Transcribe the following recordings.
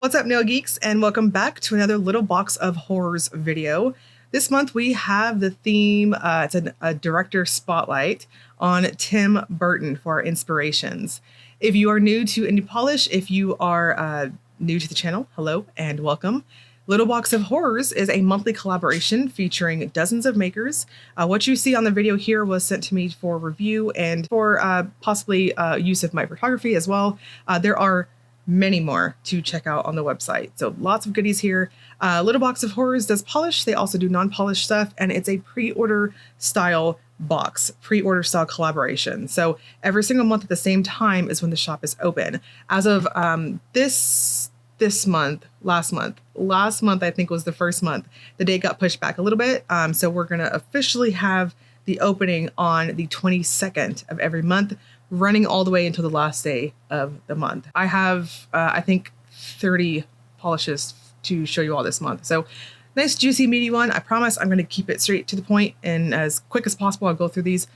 What's up, nail geeks, and welcome back to another Little Box of Horrors video. This month we have the theme, it's a director spotlight on Tim Burton for our inspirations. If you are new to Indie Polish, if you are new to the channel, hello and welcome. Little Box of Horrors is a monthly collaboration featuring dozens of makers. What you see on the video here was sent to me for review and for possibly use of my photography as well. There are many more to check out on the website. So lots of goodies here. Little Box of Horrors does polish. They also do non-polish stuff, and it's a pre-order style box, pre-order style collaboration. So every single month at the same time is when the shop is open. As of last month, I think was the first month, the date got pushed back a little bit. So we're going to officially have the opening on the 22nd of every month, running all the way until the last day of the month. I have, I think, 30 polishes to show you all this month. So nice, juicy, meaty one. I promise I'm going to keep it straight to the point and as quick as possible. I'll go through these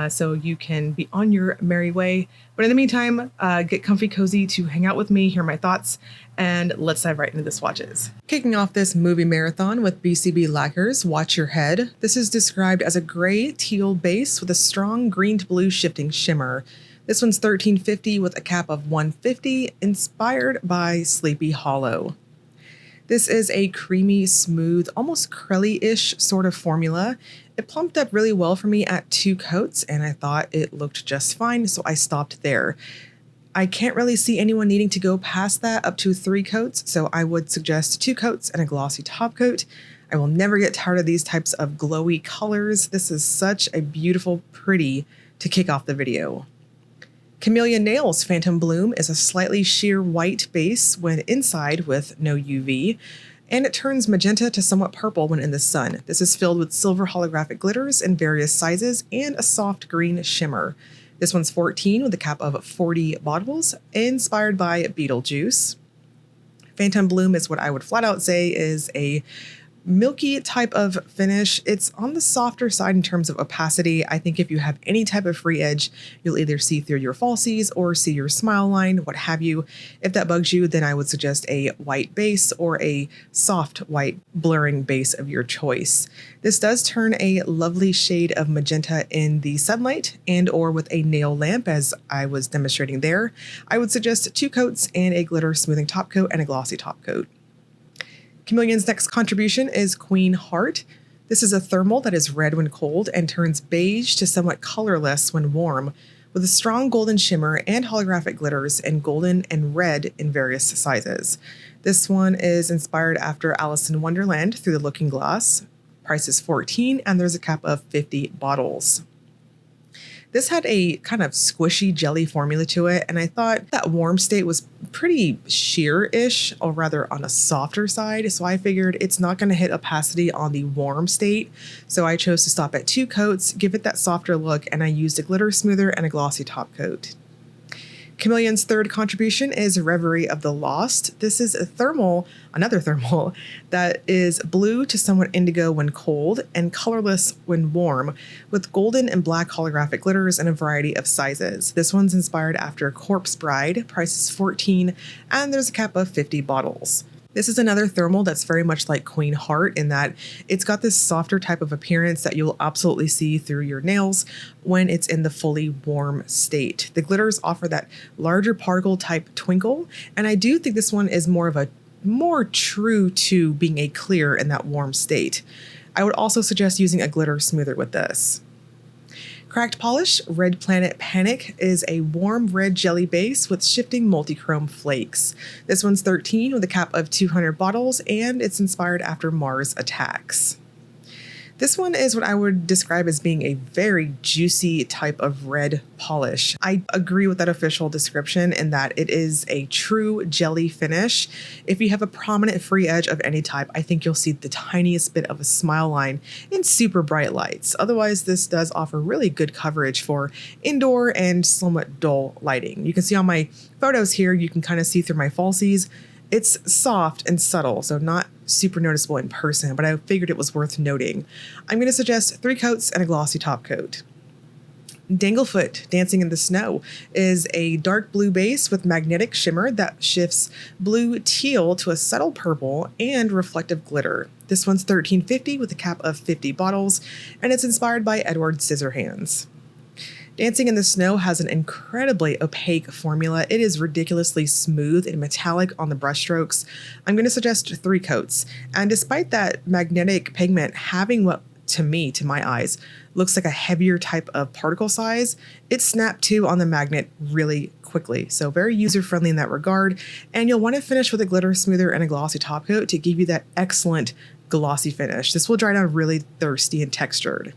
so you can be on your merry way. But in the meantime, get comfy, cozy to hang out with me, hear my thoughts, and let's dive right into the swatches. Kicking off this movie marathon with BCB Lacquer's Watch Your Head. This is described as a gray teal base with a strong green to blue shifting shimmer. This one's $13.50 with a cap of $150, inspired by Sleepy Hollow. This is a creamy, smooth, almost crelly-ish sort of formula. It plumped up really well for me at 2 coats, and I thought it looked just fine, so I stopped there. I can't really see anyone needing to go past that up to 3 coats, so I would suggest 2 coats and a glossy top coat. I will never get tired of these types of glowy colors. This is such a beautiful, pretty to kick off the video. Chamaeleon Nails Phantom Bloom is a slightly sheer white base when inside with no UV, and it turns magenta to somewhat purple when in the sun. This is filled with silver holographic glitters in various sizes and a soft green shimmer. This one's $14 with a cap of 40 bottles, inspired by Beetlejuice. Phantom Bloom is what I would flat out say is a milky type of finish. It's on the softer side in terms of opacity. I think if you have any type of free edge, you'll either see through your falsies or see your smile line, what have you. If that bugs you, then I would suggest a white base or a soft white blurring base of your choice. This does turn a lovely shade of magenta in the sunlight and or with a nail lamp, as I was demonstrating there. I would suggest 2 coats and a glitter smoothing top coat and a glossy top coat. Chamaeleon's next contribution is Queen Heart. This is a thermal that is red when cold and turns beige to somewhat colorless when warm, with a strong golden shimmer and holographic glitters in golden and red in various sizes. This one is inspired after Alice in Wonderland through the Looking Glass. Price is $14 and there's a cap of 50 bottles. This had a kind of squishy jelly formula to it, and I thought that warm state was pretty sheer-ish, or rather on a softer side, so I figured it's not going to hit opacity on the warm state, so I chose to stop at 2 coats, give it that softer look, and I used a glitter smoother and a glossy top coat. Chamaeleon's third contribution is Reverie of the Lost. This is a thermal, another thermal, that is blue to somewhat indigo when cold and colorless when warm, with golden and black holographic glitters in a variety of sizes. This one's inspired after Corpse Bride, price is $14, and there's a cap of 50 bottles. This is another thermal that's very much like Queen Heart in that it's got this softer type of appearance that you'll absolutely see through your nails when it's in the fully warm state. The glitters offer that larger particle type twinkle, and I do think this one is more true to being a clear in that warm state. I would also suggest using a glitter smoother with this. Cracked Polish Red Planet Panic is a warm red jelly base with shifting multichrome flakes. This one's $13 with a cap of 200 bottles, and it's inspired after Mars Attacks. This one is what I would describe as being a very juicy type of red polish. I agree with that official description in that it is a true jelly finish. If you have a prominent free edge of any type, I think you'll see the tiniest bit of a smile line in super bright lights. Otherwise, this does offer really good coverage for indoor and somewhat dull lighting. You can see on my photos here, you can kind of see through my falsies. It's soft and subtle, so not super noticeable in person, but I figured it was worth noting. I'm going to suggest 3 coats and a glossy top coat. Danglefoot, Dancing in the Snow, is a dark blue base with magnetic shimmer that shifts blue teal to a subtle purple and reflective glitter. This one's $13.50 with a cap of 50 bottles, and it's inspired by Edward Scissorhands. Dancing in the Snow has an incredibly opaque formula. It is ridiculously smooth and metallic on the brushstrokes. I'm going to suggest 3 coats. And despite that magnetic pigment having what, to my eyes, looks like a heavier type of particle size, it snapped to on the magnet really quickly. So very user-friendly in that regard. And you'll want to finish with a glitter smoother and a glossy top coat to give you that excellent glossy finish. This will dry down really thirsty and textured.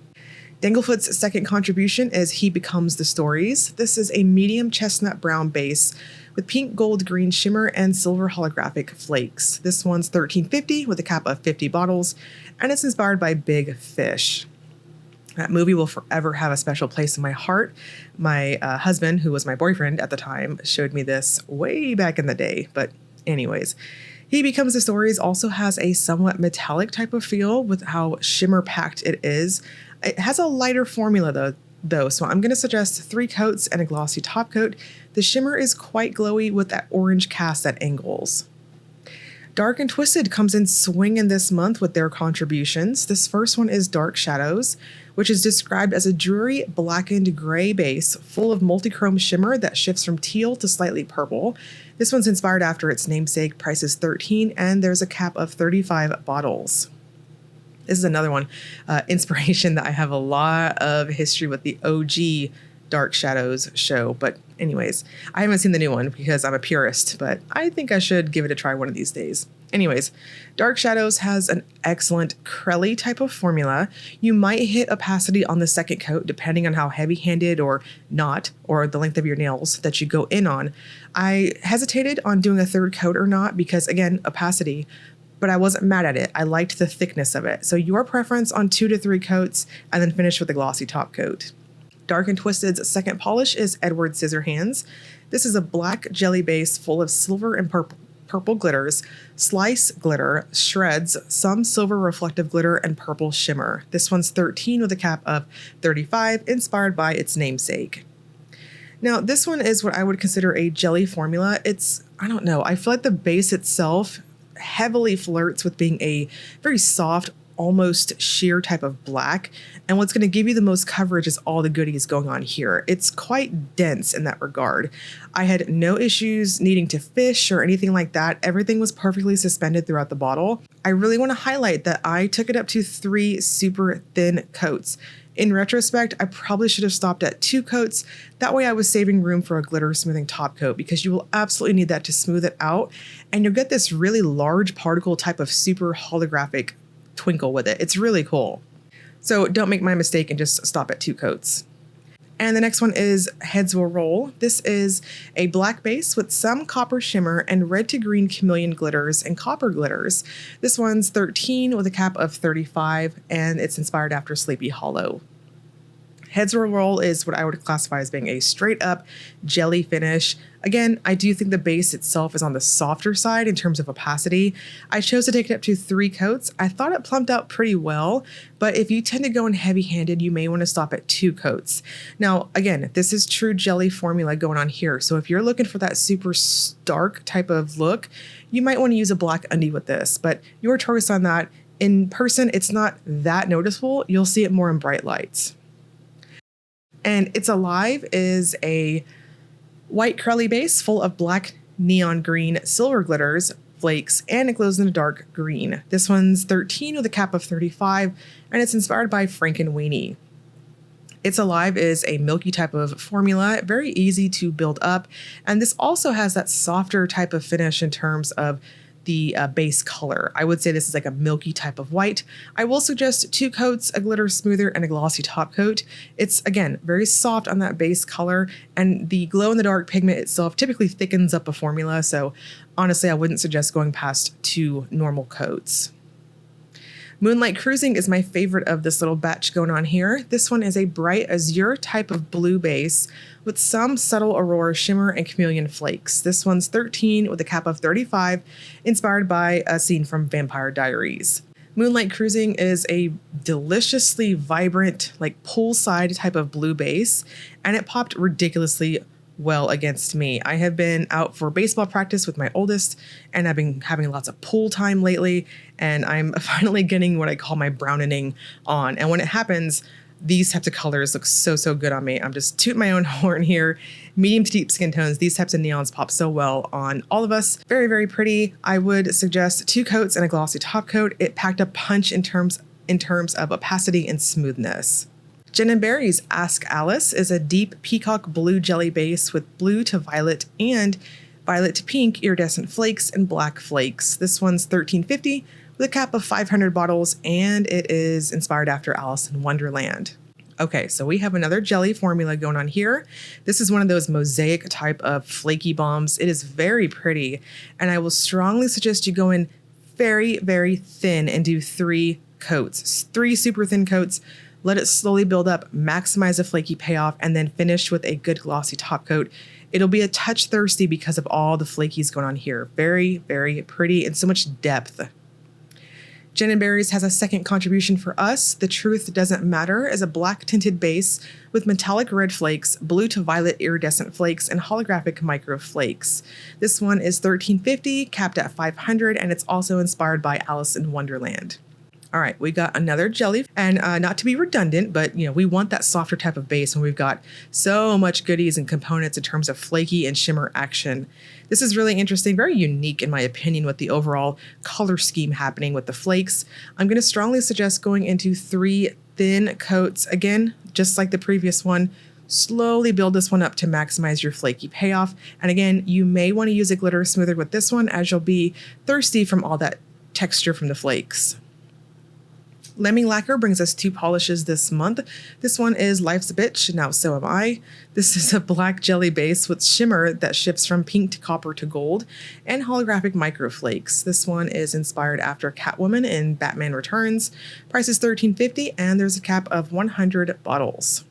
Danglefoot's second contribution is He Becomes the Stories. This is a medium chestnut brown base with pink, gold, green shimmer and silver holographic flakes. This one's $13.50 with a cap of 50 bottles, and it's inspired by Big Fish. That movie will forever have a special place in my heart. My husband, who was my boyfriend at the time, showed me this way back in the day. But anyways, He Becomes the Stories also has a somewhat metallic type of feel with how shimmer-packed it is. It has a lighter formula though, so I'm going to suggest 3 coats and a glossy top coat. The shimmer is quite glowy with that orange cast at angles. Dark and Twisted comes in swinging this month with their contributions. This first one is Dark Shadows, which is described as a dreary blackened gray base full of multichrome shimmer that shifts from teal to slightly purple. This one's inspired after its namesake, price is $13, and there's a cap of 35 bottles. This is another one, inspiration that I have a lot of history with the OG Dark Shadows show. But anyways, I haven't seen the new one because I'm a purist, but I think I should give it a try one of these days. Anyways, Dark Shadows has an excellent crelly type of formula. You might hit opacity on the second coat depending on how heavy-handed or not, or the length of your nails that you go in on. I hesitated on doing a third coat or not because, again, opacity, but I wasn't mad at it. I liked the thickness of it. So your preference on 2 to 3 coats and then finish with a glossy top coat. Dark and Twisted's second polish is Edward Scissorhands. This is a black jelly base full of silver and purple glitters, slice glitter, shreds, some silver reflective glitter, and purple shimmer. This one's $13 with a cap of 35, inspired by its namesake. Now, this one is what I would consider a jelly formula. I don't know, I feel like the base itself heavily flirts with being a very soft, almost sheer type of black. And what's going to give you the most coverage is all the goodies going on here. It's quite dense in that regard. I had no issues needing to fish or anything like that. Everything was perfectly suspended throughout the bottle. I really want to highlight that I took it up to 3 super thin coats. In retrospect, I probably should have stopped at 2 coats. That way I was saving room for a glitter smoothing top coat because you will absolutely need that to smooth it out. And you'll get this really large particle type of super holographic twinkle with it. It's really cool. So don't make my mistake and just stop at 2 coats. And the next one is Heads Will Roll. This is a black base with some copper shimmer and red to green chameleon glitters and copper glitters. This one's $13 with a cap of 35, and it's inspired after Sleepy Hollow. Heads Will Roll is what I would classify as being a straight up jelly finish. Again, I do think the base itself is on the softer side in terms of opacity. I chose to take it up to 3 coats. I thought it plumped out pretty well, but if you tend to go in heavy-handed, you may want to stop at 2 coats. Now, again, this is true jelly formula going on here. So if you're looking for that super stark type of look, you might want to use a black undie with this, but your choice on that. In person, it's not that noticeable. You'll see it more in bright lights. And It's Alive is a white curly base full of black neon green silver glitters, flakes, and it glows in a dark green. This one's $13 with a cap of 35, and it's inspired by Frankenweenie. It's Alive is a milky type of formula, very easy to build up, and this also has that softer type of finish in terms of the base color. I would say this is like a milky type of white. I will suggest 2 coats, a glitter smoother, and a glossy top coat. It's, again, very soft on that base color, and the glow-in-the-dark pigment itself typically thickens up a formula, so honestly, I wouldn't suggest going past 2 normal coats. Moonlight Cruising is my favorite of this little batch going on here. This one is a bright azure type of blue base with some subtle aurora shimmer and chameleon flakes. This one's $13 with a cap of 35, inspired by a scene from Vampire Diaries. Moonlight Cruising is a deliciously vibrant, like poolside type of blue base, and it popped ridiculously well against me. I have been out for baseball practice with my oldest, and I've been having lots of pool time lately, and I'm finally getting what I call my browning on. And when it happens, these types of colors look so, so good on me. I'm just tooting my own horn here. Medium to deep skin tones, these types of neons pop so well on all of us. Very, very pretty. I would suggest 2 coats and a glossy top coat. It packed a punch in terms of opacity and smoothness. Gin and Berry's Ask Alice is a deep peacock blue jelly base with blue to violet and violet to pink iridescent flakes and black flakes. This one's $13.50 with a cap of 500 bottles, and it is inspired after Alice in Wonderland. Okay, so we have another jelly formula going on here. This is one of those mosaic type of flaky bombs. It is very pretty, and I will strongly suggest you go in very, very thin and do 3 coats, 3 super thin coats. Let it slowly build up, maximize the flaky payoff, and then finish with a good glossy top coat. It'll be a touch thirsty because of all the flakies going on here. Very, very pretty and so much depth. Gin and Berries has a second contribution for us. The Truth Doesn't Matter is a black tinted base with metallic red flakes, blue to violet iridescent flakes, and holographic micro flakes. This one is $13.50, capped at 500, and it's also inspired by Alice in Wonderland. All right, we got another jelly, and not to be redundant, but we want that softer type of base when we've got so much goodies and components in terms of flaky and shimmer action. This is really interesting, very unique in my opinion with the overall color scheme happening with the flakes. I'm going to strongly suggest going into 3 thin coats. Again, just like the previous one, slowly build this one up to maximize your flaky payoff. And again, you may want to use a glitter smoother with this one as you'll be thirsty from all that texture from the flakes. Lemming Lacquer brings us 2 polishes this month. This one is Life's a Bitch, Now So Am I. This is a black jelly base with shimmer that shifts from pink to copper to gold and holographic microflakes. This one is inspired after Catwoman in Batman Returns. Price is $13.50 and there's a cap of 100 bottles.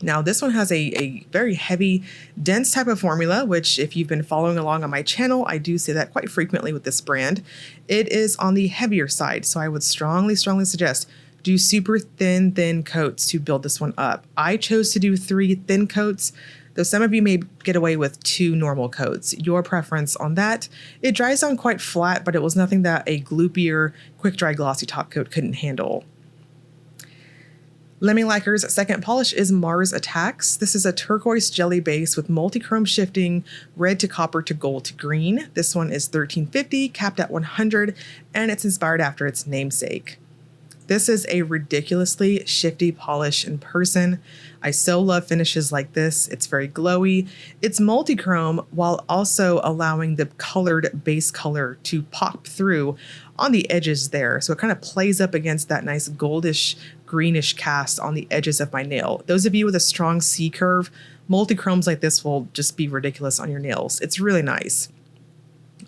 Now, this one has a very heavy, dense type of formula, which if you've been following along on my channel, I do say that quite frequently with this brand. It is on the heavier side, so I would strongly suggest do super thin coats to build this one up. I chose to do 3 thin coats, though some of you may get away with 2 normal coats. Your preference on that. It dries down quite flat, but it was nothing that a gloopier, quick dry glossy top coat couldn't handle. Lemming Lacquer's second polish is Mars Attacks. This is a turquoise jelly base with multi-chrome shifting red to copper to gold to green. This one is $13.50, capped at 100, and it's inspired after its namesake. This is a ridiculously shifty polish in person. I so love finishes like this. It's very glowy. It's multi-chrome while also allowing the colored base color to pop through on the edges there. So it kind of plays up against that nice goldish, greenish cast on the edges of my nail. Those of you with a strong C curve, multi-chromes like this will just be ridiculous on your nails. It's really nice.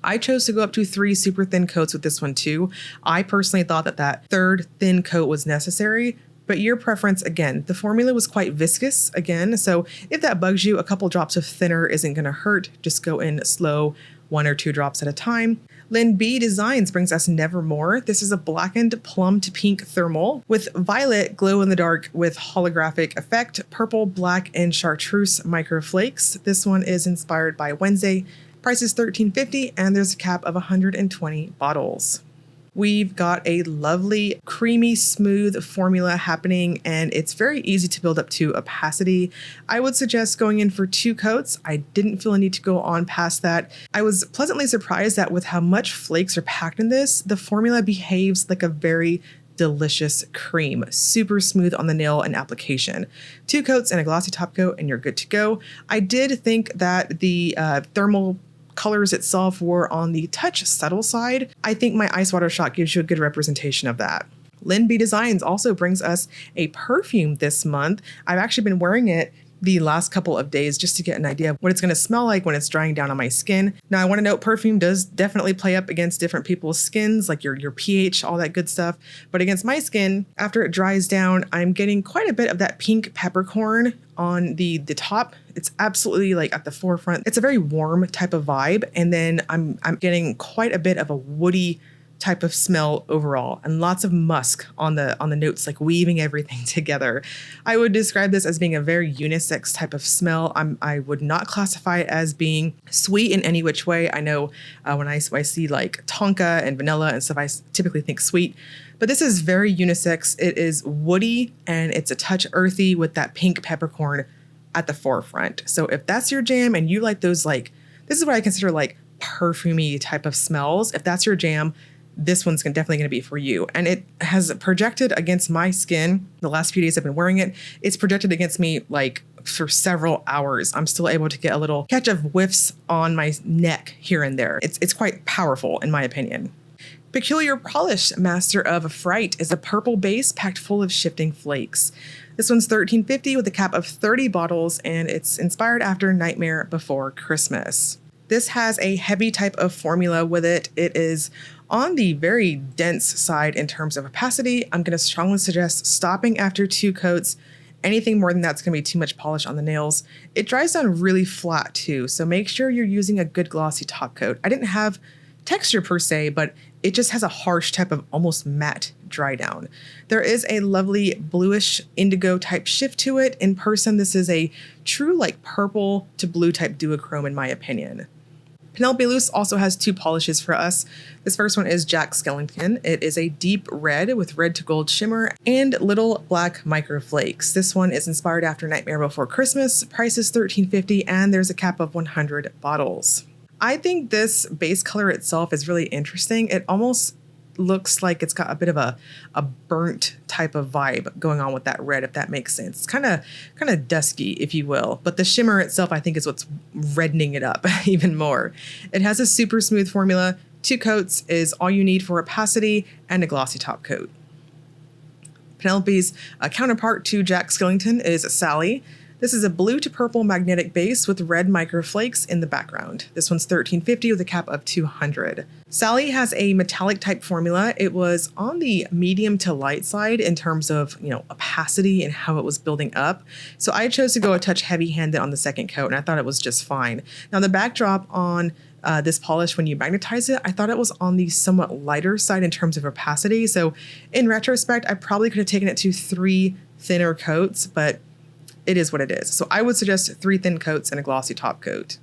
I chose to go up to 3 super thin coats with this one too. I personally thought that 3rd thin coat was necessary, but your preference, again, the formula was quite viscous again. So if that bugs you, a couple drops of thinner isn't gonna hurt. Just go in slow, 1 or 2 drops at a time. Lyn B Designs brings us Nevermore. This is a blackened plum to pink thermal with violet glow in the dark with holographic effect, purple, black, and chartreuse microflakes. This one is inspired by Wednesday. Price is $13.50 and there's a cap of 120 bottles. We've got a lovely, creamy, smooth formula happening, and it's very easy to build up to opacity. I would suggest going in for 2 coats. I didn't feel a need to go on past that. I was pleasantly surprised that with how much flakes are packed in this, the formula behaves like a very delicious cream. Super smooth on the nail and application. 2 coats and a glossy top coat, and you're good to go. I did think that the thermal colors itself were on the touch subtle side. I think my ice water shot gives you a good representation of that. Lyn B Designs also brings us a perfume this month. I've actually been wearing it the last couple of days just to get an idea of what it's going to smell like when it's drying down on my skin. Now, I want to note perfume does definitely play up against different people's skins, like your pH, all that good stuff. But against my skin, after it dries down, I'm getting quite a bit of that pink peppercorn on the top. It's absolutely like at the forefront. It's a very warm type of vibe. And then I'm getting quite a bit of a woody type of smell overall, and lots of musk on the notes, like weaving everything together. I would describe this as being a very unisex type of smell. I would not classify it as being sweet in any which way. I know when I see like tonka and vanilla and stuff, I typically think sweet. But this is very unisex. It is woody and it's a touch earthy with that pink peppercorn at the forefront. So if that's your jam and you like those, like, this is what I consider like perfumey type of smells. If that's your jam, this one's definitely going to be for you. And it has projected against my skin. The last few days I've been wearing it. It's projected against me like for several hours. I'm still able to get a little catch of whiffs on my neck here and there. It's quite powerful in my opinion. Peculiar Polish Master of Fright is a purple base packed full of shifting flakes. This one's $13.50 with a cap of 30 bottles, and it's inspired after Nightmare Before Christmas. This has a heavy type of formula with it. It is on the very dense side in terms of opacity. I'm going to strongly suggest stopping after 2 coats. Anything more than that's going to be too much polish on the nails. It dries down really flat too, so make sure you're using a good glossy top coat. I didn't have texture per se, but it just has a harsh type of almost matte dry down. There is a lovely bluish indigo type shift to it. In person, this is a true like purple to blue type duochrome in my opinion. Penelope Luz also has 2 polishes for us. This first one is Jack Skellington. It is a deep red with red to gold shimmer and little black micro flakes. This one is inspired after Nightmare Before Christmas. Price is $13.50 and there's a cap of 100 bottles. I think this base color itself is really interesting. It almost looks like it's got a bit of a burnt type of vibe going on with that red, if that makes sense. It's kind of dusky, if you will, but the shimmer itself I think is what's reddening it up even more. It has a super smooth formula. 2 coats is all you need for opacity and a glossy top coat. Penelope's counterpart to Jack Skellington is Sally. This is a blue to purple magnetic base with red microflakes in the background. This one's $13.50 with a cap of 200. Sally has a metallic type formula. It was on the medium to light side in terms of, opacity and how it was building up. So I chose to go a touch heavy-handed on the second coat, and I thought it was just fine. Now the backdrop on this polish, when you magnetize it, I thought it was on the somewhat lighter side in terms of opacity. So in retrospect, I probably could have taken it to 3 thinner coats, but it is what it is. So I would suggest 3 thin coats and a glossy top coat.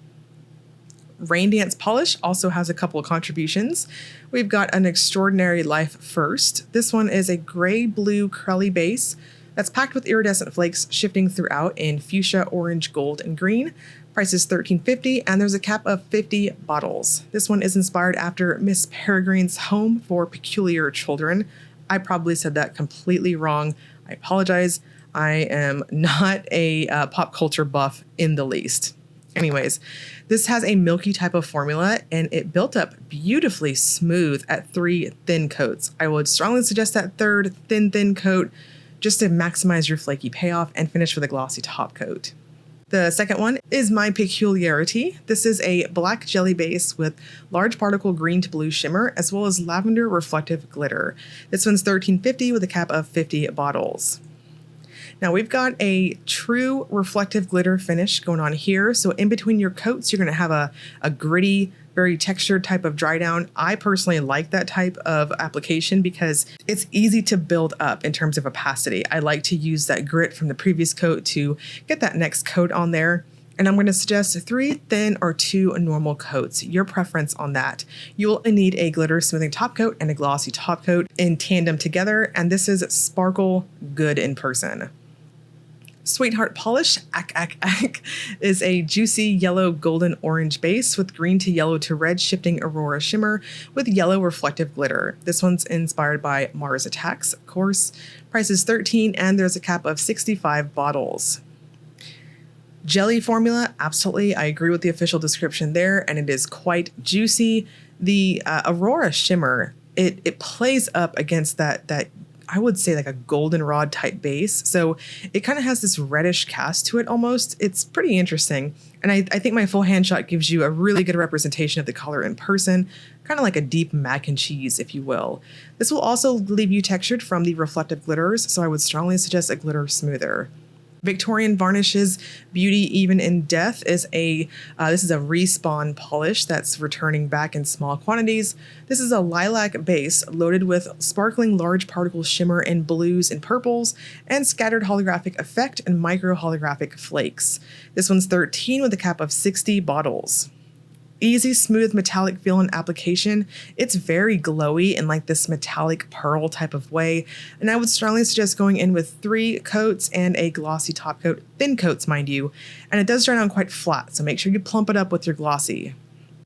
Rain Dance Polish also has a couple of contributions. We've got an Extraordinary Life First. This one is a gray-blue curly base that's packed with iridescent flakes shifting throughout in fuchsia, orange, gold, and green. Price is $13.50 and there's a cap of 50 bottles. This one is inspired after Miss Peregrine's Home for Peculiar Children. I probably said that completely wrong. I apologize. I am not a pop culture buff in the least. Anyways, this has a milky type of formula and it built up beautifully smooth at 3 thin coats. I would strongly suggest that 3rd thin coat just to maximize your flaky payoff and finish with a glossy top coat. The second one is my Peculiarity. This is a black jelly base with large particle green to blue shimmer as well as lavender reflective glitter. This one's $13.50 with a cap of 50 bottles. Now we've got a true reflective glitter finish going on here. So in between your coats, you're going to have a gritty, very textured type of dry down. I personally like that type of application because it's easy to build up in terms of opacity. I like to use that grit from the previous coat to get that next coat on there. And I'm going to suggest 3 thin or 2 normal coats, your preference on that. You'll need a glitter smoothing top coat and a glossy top coat in tandem together. And this is sparkle good in person. Sweetheart Polish, is a juicy yellow golden orange base with green to yellow to red shifting aurora shimmer with yellow reflective glitter. This one's inspired by Mars Attacks, of course. Price is $13 and there's a cap of 65 bottles. Jelly formula, absolutely. I agree with the official description there, and it is quite juicy. The aurora shimmer, it plays up against that I would say like a goldenrod type base. So it kind of has this reddish cast to it almost. It's pretty interesting. And I think my full hand shot gives you a really good representation of the color in person, kind of like a deep mac and cheese, if you will. This will also leave you textured from the reflective glitters, so I would strongly suggest a glitter smoother. Victorian Varnish's Beauty Even in Death is this is a respawn polish that's returning back in small quantities. This is a lilac base loaded with sparkling large particle shimmer in blues and purples and scattered holographic effect and micro holographic flakes. This one's 13 with a cap of 60 bottles. Easy, smooth, metallic feel and application. It's very glowy in like this metallic pearl type of way. And I would strongly suggest going in with 3 coats and a glossy top coat, thin coats, mind you. And it does dry down quite flat, so make sure you plump it up with your glossy.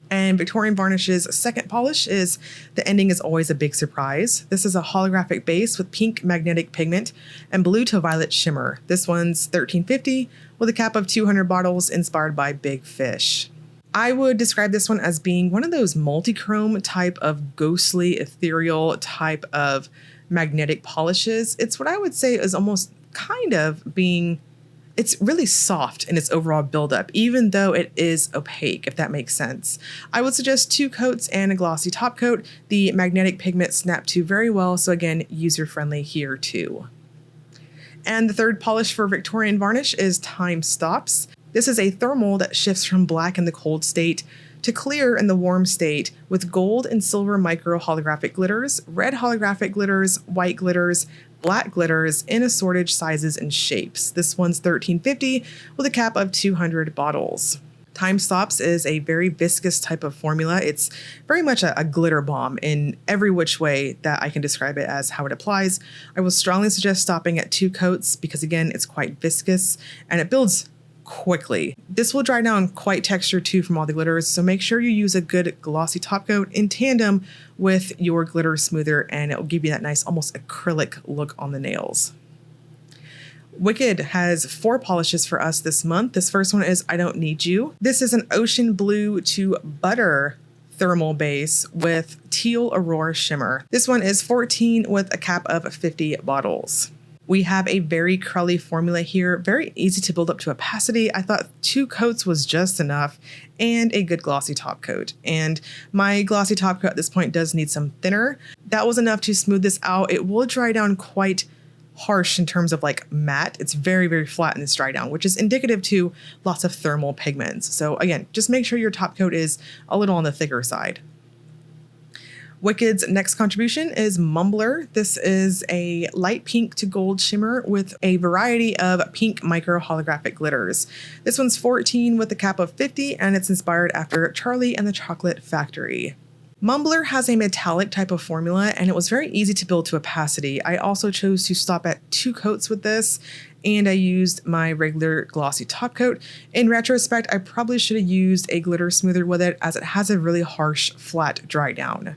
And Victorian Varnish's second polish is the ending is always a big surprise. This is a holographic base with pink magnetic pigment and blue to violet shimmer. This one's $13.50 with a cap of 200 bottles inspired by Big Fish. I would describe this one as being one of those multi-chrome type of ghostly, ethereal type of magnetic polishes. It's what I would say is almost kind of being, it's really soft in its overall buildup, even though it is opaque, if that makes sense. I would suggest 2 coats and a glossy top coat. The magnetic pigment snapped to very well, so again, user-friendly here too. And the third polish for Victorian Varnish is Time Stops. This is a thermal that shifts from black in the cold state to clear in the warm state with gold and silver micro holographic glitters, red holographic glitters, white glitters, black glitters in assorted sizes and shapes. This one's $13.50 with a cap of 200 bottles. Time Stops is a very viscous type of formula. It's very much a glitter bomb in every which way that I can describe it as how it applies. I will strongly suggest stopping at 2 coats because again, it's quite viscous and it builds quickly. This will dry down quite texture too from all the glitters, so make sure you use a good glossy top coat in tandem with your glitter smoother and it will give you that nice almost acrylic look on the nails. Wicked has 4 polishes for us this month. This first one is I Don't Need You. This is an ocean blue to butter thermal base with teal aurora shimmer. This one is 14 with a cap of 50 bottles. We have a very curly formula here, very easy to build up to opacity. I thought 2 coats was just enough and a good glossy top coat. And my glossy top coat at this point does need some thinner. That was enough to smooth this out. It will dry down quite harsh in terms of like matte. It's very, very flat in this dry down, which is indicative to lots of thermal pigments. So again, just make sure your top coat is a little on the thicker side. Wicked's next contribution is Mumbler. This is a light pink to gold shimmer with a variety of pink micro holographic glitters. This one's 14 with a cap of 50 and it's inspired after Charlie and the Chocolate Factory. Mumbler has a metallic type of formula and it was very easy to build to opacity. I also chose to stop at 2 coats with this and I used my regular glossy top coat. In retrospect, I probably should have used a glitter smoother with it as it has a really harsh, flat dry down.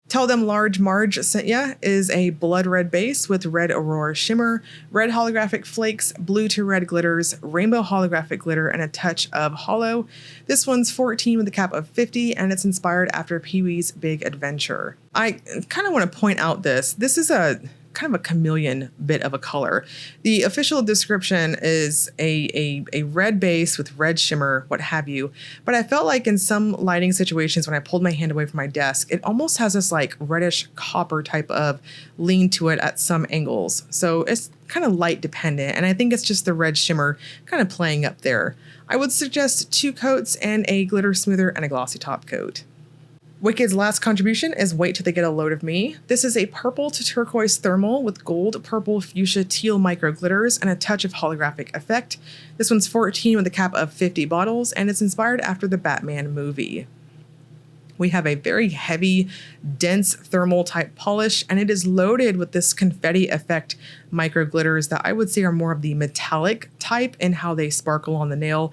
Tell Them Large Marge Sent Ya is a blood red base with red aurora shimmer, red holographic flakes, blue to red glitters, rainbow holographic glitter, and a touch of hollow. This one's 14 with a cap of 50 and it's inspired after Pee-wee's Big Adventure. I kind of want to point out this is a kind of a chameleon bit of a color. The official description is a red base with red shimmer, what have you. But I felt like in some lighting situations when I pulled my hand away from my desk, it almost has this like reddish copper type of lean to it at some angles. So it's kind of light dependent. And I think it's just the red shimmer kind of playing up there. I would suggest 2 coats and a glitter smoother and a glossy top coat. Wicked's last contribution is Wait Till They Get a Load of Me. This is a purple to turquoise thermal with gold, purple, fuchsia, teal micro glitters and a touch of holographic effect. This one's 14 with a cap of 50 bottles and it's inspired after the Batman movie. We have a very heavy, dense thermal type polish and it is loaded with this confetti effect micro glitters that I would say are more of the metallic type in how they sparkle on the nail.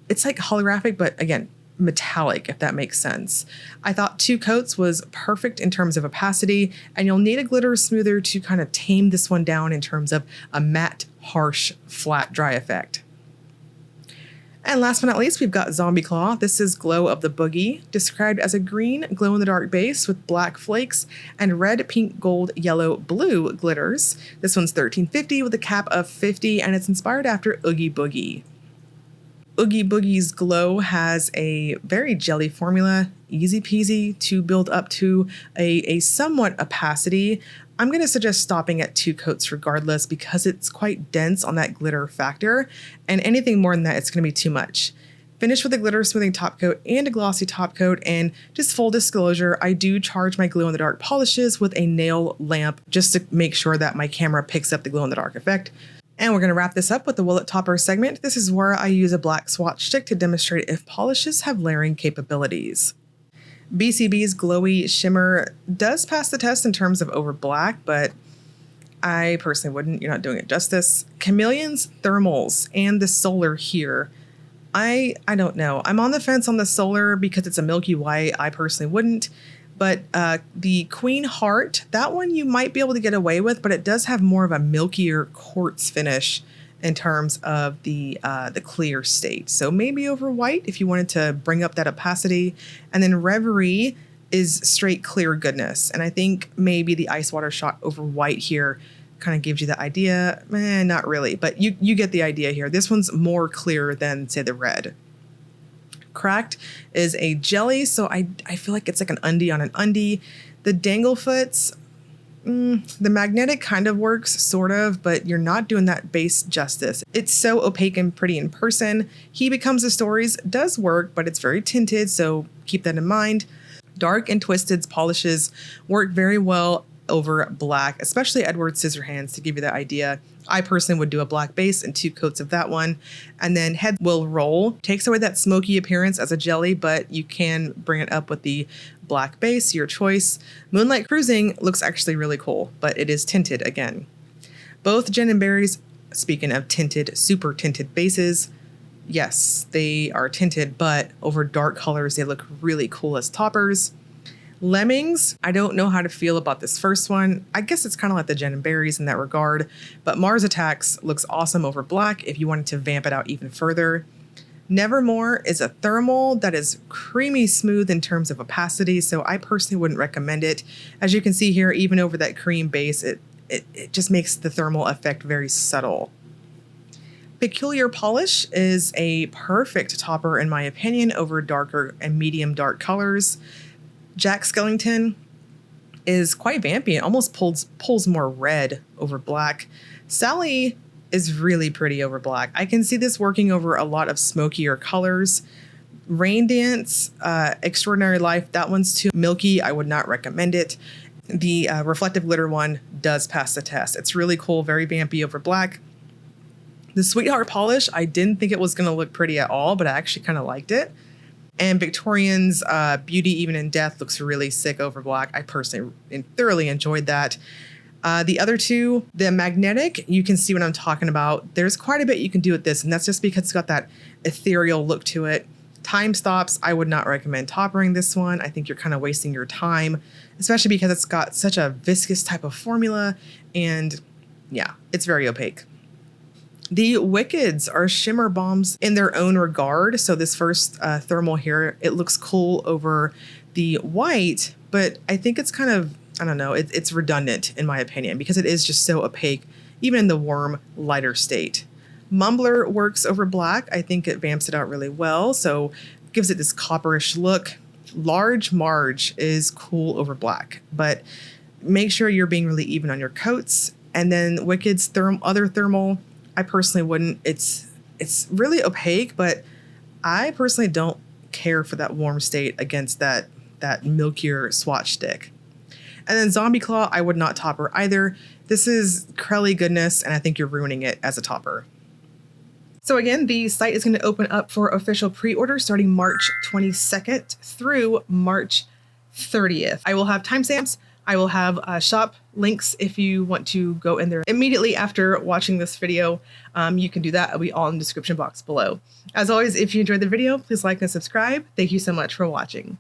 It's like holographic, but again, metallic, if that makes sense. I thought 2 coats was perfect in terms of opacity, and you'll need a glitter smoother to kind of tame this one down in terms of a matte, harsh, flat, dry effect. And last but not least, we've got Zombie Claw. This is Glow of the Boogie, described as a green glow-in-the-dark base with black flakes and red, pink, gold, yellow, blue glitters. This one's $13.50 with a cap of 50, and it's inspired after Oogie Boogie. Oogie Boogie's Glow has a very jelly formula, easy peasy to build up to a somewhat opacity. I'm going to suggest stopping at 2 coats regardless because it's quite dense on that glitter factor, and anything more than that, it's going to be too much. Finish with a glitter smoothing top coat and a glossy top coat, and just full disclosure, I do charge my glow in the dark polishes with a nail lamp just to make sure that my camera picks up the glow in the dark effect. And we're going to wrap this up with the Willet Topper segment. This is where I use a black swatch stick to demonstrate if polishes have layering capabilities. BCB's Glowy Shimmer does pass the test in terms of over black, but I personally wouldn't. You're not doing it justice. Chamaeleon's Thermals and the Solar here. I don't know. I'm on the fence on the Solar because it's a milky white. I personally wouldn't. But the Queen Heart, that one you might be able to get away with, but it does have more of a milkier quartz finish in terms of the clear state. So maybe over white if you wanted to bring up that opacity. And then Reverie is straight clear goodness. And I think maybe the ice water shot over white here kind of gives you the idea. Not really, but you get the idea here. This one's more clear than, say, the red. Cracked is a jelly, so I feel like it's like an undie on an undie. The Danglefoots, the magnetic kind of works, sort of, but you're not doing that base justice. It's so opaque and pretty in person. He Becomes the Stories does work, but it's very tinted, so keep that in mind. Dark and Twisted's polishes work very well over black, especially Edward Scissorhands, to give you that idea. I personally would do a black base and 2 coats of that one. And then Head Will Roll takes away that smoky appearance as a jelly, but you can bring it up with the black base, your choice. Moonlight Cruising looks actually really cool, but it is tinted again. Both Gin and Berries, speaking of tinted, super tinted bases, yes, they are tinted, but over dark colors, they look really cool as toppers. Lemmings, I don't know how to feel about this first one. I guess it's kind of like the Gin and Berries in that regard, but Mars Attacks looks awesome over black if you wanted to vamp it out even further. Nevermore is a thermal that is creamy smooth in terms of opacity, so I personally wouldn't recommend it. As you can see here, even over that cream base, it just makes the thermal effect very subtle. Peculiar Polish is a perfect topper in my opinion over darker and medium dark colors. Jack Skellington is quite vampy and almost pulls more red over black. Sally is really pretty over black. I can see this working over a lot of smokier colors. Rain Dance, Extraordinary Life, that one's too milky. I would not recommend it. The Reflective Glitter one does pass the test. It's really cool, very vampy over black. The Sweetheart Polish, I didn't think it was going to look pretty at all, but I actually kind of liked it. And Victorian's Beauty Even in Death looks really sick over black. I personally thoroughly enjoyed that. The other two, the Magnetic, you can see what I'm talking about. There's quite a bit you can do with this, and that's just because it's got that ethereal look to it. Time Stops, I would not recommend toppering this one. I think you're kind of wasting your time, especially because it's got such a viscous type of formula, and yeah, it's very opaque. The Wickeds are shimmer bombs in their own regard. So this first thermal here, it looks cool over the white, but I think it's kind of, I don't know, it's redundant in my opinion because it is just so opaque, even in the warm, lighter state. Mumbler works over black. I think it vamps it out really well, so gives it this copperish look. Large Marge is cool over black, but make sure you're being really even on your coats. And then Wicked's other thermal, I personally wouldn't. It's really opaque, but I personally don't care for that warm state against that milkier swatch stick. And then Zombie Claw, I would not topper either. This is Crelly goodness, and I think you're ruining it as a topper. So again, the site is going to open up for official pre-order starting March 22nd through March 30th. I will have timestamps. I will have shop links if you want to go in there immediately after watching this video. You can do that. It'll be all in the description box below. As always, if you enjoyed the video, please like and subscribe. Thank you so much for watching.